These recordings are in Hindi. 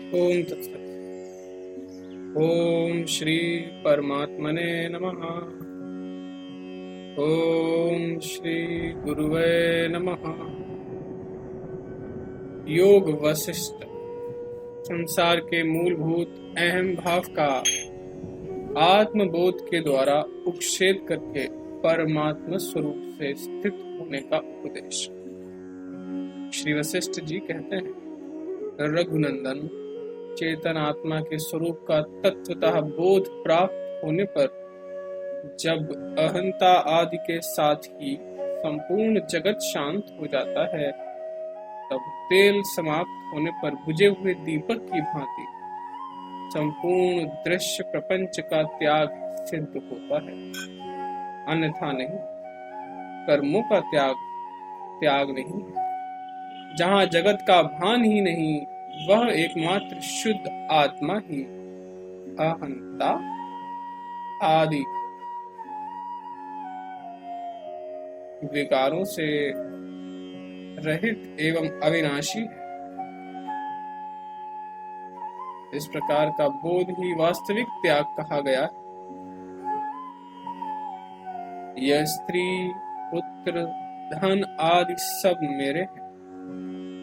ओम तत्सत। ओम श्री परमात्मने नमः। ओम श्री गुरुवे नमः। योग वशिष्ठ। संसार के मूलभूत अहम भाव का आत्मबोध के द्वारा उपच्छेद करके परमात्मा स्वरूप से स्थित होने का उपदेश। श्री वशिष्ठ जी कहते हैं, रघुनंदन, चेतन आत्मा के स्वरूप का तत्वतः बोध प्राप्त होने पर जब अहंता आदि के साथ ही संपूर्ण जगत शांत हो जाता है, तब तेल समाप्त होने पर बुझे हुए दीपक की भांति संपूर्ण दृश्य प्रपंच का त्याग सिद्ध होता है। अन्यथा नहीं, कर्मों का त्याग नहीं। जहाँ जगत का भान ही नहीं, वह एकमात्र शुद्ध आत्मा ही अहंता आदि विकारों से रहित एवं अविनाशी है। इस प्रकार का बोध ही वास्तविक त्याग कहा गया। यह स्त्री, पुत्र, धन आदि सब मेरे हैं।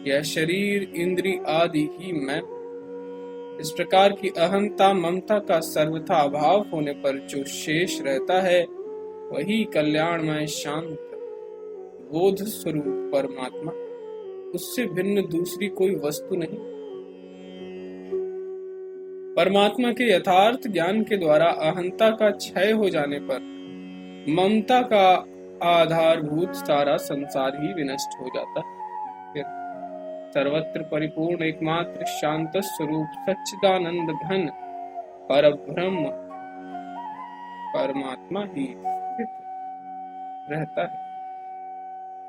यह शरीर, इंद्री आदि ही मैं। इस प्रकार की अहंता ममता का सर्वथा अभाव होने पर जो शेष रहता है, वही कल्याणमय शांत बोध स्वरूप परमात्मा। उससे भिन्न दूसरी कोई वस्तु नहीं। परमात्मा के यथार्थ ज्ञान के द्वारा अहंता का क्षय हो जाने पर ममता का आधारभूत सारा संसार ही विनष्ट हो जाता है। फिर सर्वत्र परिपूर्ण एकमात्र शांत स्वरूप सच्चिदानंद घन परब्रह्म परमात्मा ही स्थित रहता है।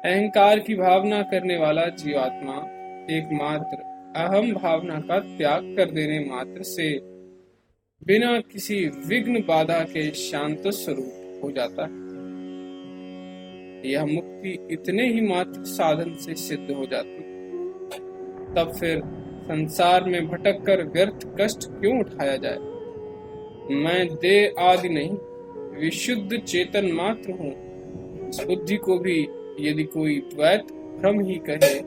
अहंकार की भावना करने वाला जीवात्मा एकमात्र अहम भावना का त्याग कर देने मात्र से बिना किसी विघ्न बाधा के शांत स्वरूप हो जाता है। यह मुक्ति इतने ही मात्र साधन से सिद्ध हो जाती है। तब फिर संसार में भटक कर व्यर्थ कष्ट क्यों उठाया जाए। मैं देह आदि नहीं, विशुद्ध चेतन मात्र हूँ। इस बुद्धि को भी यदि कोई द्वैत भ्रम ही कहे,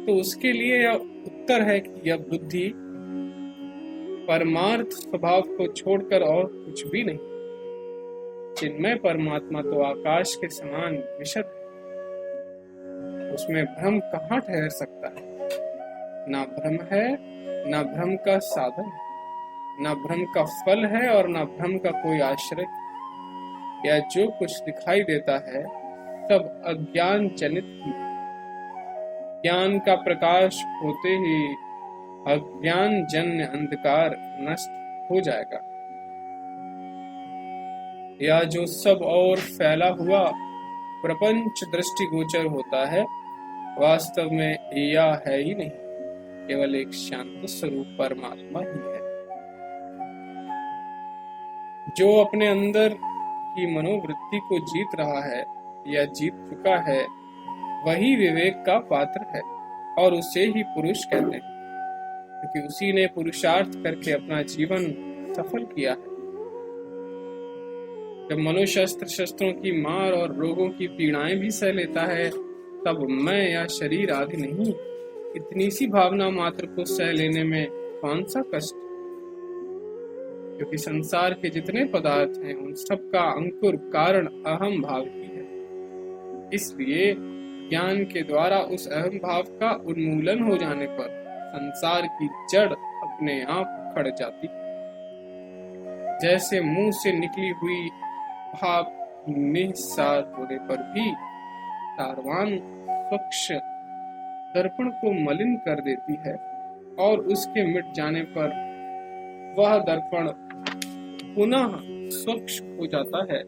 तो उसके लिए यह उत्तर है कि यह बुद्धि परमार्थ स्वभाव को छोड़कर और कुछ भी नहीं। चिन्मय परमात्मा तो आकाश के समान विशद है। उसमें भ्रम कहाँ ठहर सकता है। ना भ्रम है, ना भ्रम का साधन, ना भ्रम का फल है और ना भ्रम का कोई आश्रय। या जो कुछ दिखाई देता है सब अज्ञान जनित ही। ज्ञान का प्रकाश होते ही अज्ञान जन्य अंधकार नष्ट हो जाएगा। या जो सब और फैला हुआ प्रपंच दृष्टिगोचर होता है, वास्तव में यह है ही नहीं, केवल एक शांत स्वरूप परमात्मा ही है। जो अपने अंदर की मनोवृत्ति को जीत रहा है या जीत चुका है, वही विवेक का पात्र है और उसे ही पुरुष कहते हैं, क्योंकि उसी ने पुरुषार्थ करके अपना जीवन सफल किया है। जब मनुष्य शस्त्रों की मार और रोगों की पीड़ाएं भी सह लेता है, तब मैं या शरीर आदि नहीं, इतनी सी भावना मात्र को सह लेने में कौन सा कष्ट। क्योंकि संसार के जितने पदार्थ हैं, उन सब का अंकुर कारण अहम भाव ही है। इसलिए ज्ञान के द्वारा उस अहम भाव का उन्मूलन हो जाने पर संसार की जड़ अपने आप उखड़ जाती। जैसे मुंह से निकली हुई भाप निस्सार होने पर भी सारवान स्वच्छ दर्पण को मलिन कर देती है और उसके मिट जाने पर वह दर्पण पुनः स्वच्छ हो जाता है।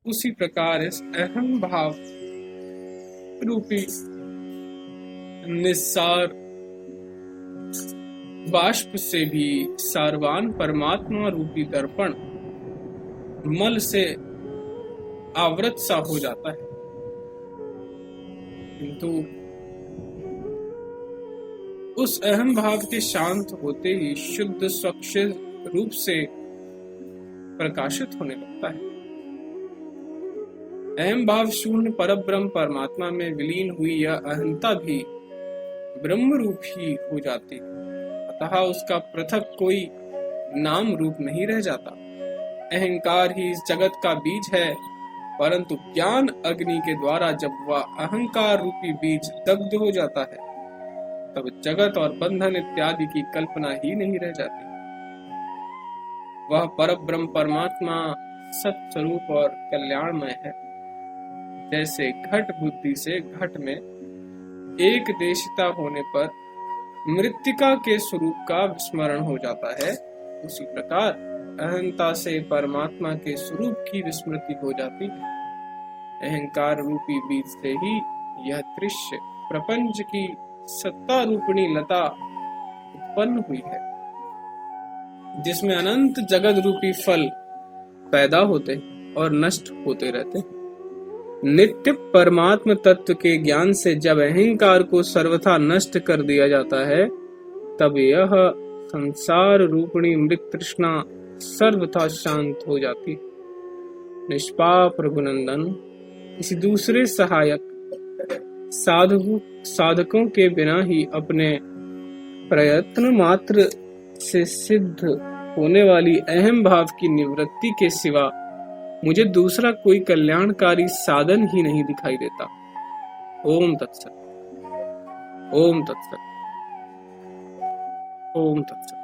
उसी प्रकार इस अहम भाव रूपी निस्सार बाष्प से भी सारवान परमात्मा रूपी दर्पण मल से आवृत सा हो जाता है। किंतु उस अहम भाव के शांत होते ही शुद्ध स्वच्छ रूप से प्रकाशित होने लगता है। अहम भाव शून्य परब्रह्म परमात्मा में विलीन हुई यह अहंता भी ब्रह्म रूप ही हो जाती है, अतः उसका पृथक कोई नाम रूप नहीं रह जाता। अहंकार ही इस जगत का बीज है, परंतु ज्ञान अग्नि के द्वारा जब वह अहंकार रूपी बीज दग्ध हो जाता है, तब जगत और बंधन इत्यादि की कल्पना ही नहीं रह जाती। वह परब्रह्म परमात्मा सत्स्वरूप और कल्याणमय है। जैसे घट बुद्धि से घट में एक देशिता होने पर मृत्तिका के स्वरूप का विस्मरण हो जाता है, उसी प्रकार अहंता से परमात्मा के स्वरूप की विस्मृति हो जाती है। अहंकार रूपी बीज से ही यह दृश्य प्रपंच की सत्ता रूपिणी लता उत्पन्न हुई है, जिसमें अनंत जगत रूपी फल पैदा होते और नष्ट होते रहते हैं। नित्य परमात्म तत्व के ज्ञान से जब अहंकार को सर्वथा नष्ट कर दिया जाता है, तब यह संसार रूपिणी मृत तृष्णा सर्वथा शांत हो जाती है। निष्पाप रघुनंदन, इसी दूसरे सहायक साधकों के बिना ही अपने प्रयत्न मात्र से सिद्ध होने वाली अहम भाव की निवृत्ति के सिवा मुझे दूसरा कोई कल्याणकारी साधन ही नहीं दिखाई देता। ओम तत्सत। ओम तत्सत। ओम तत्सत।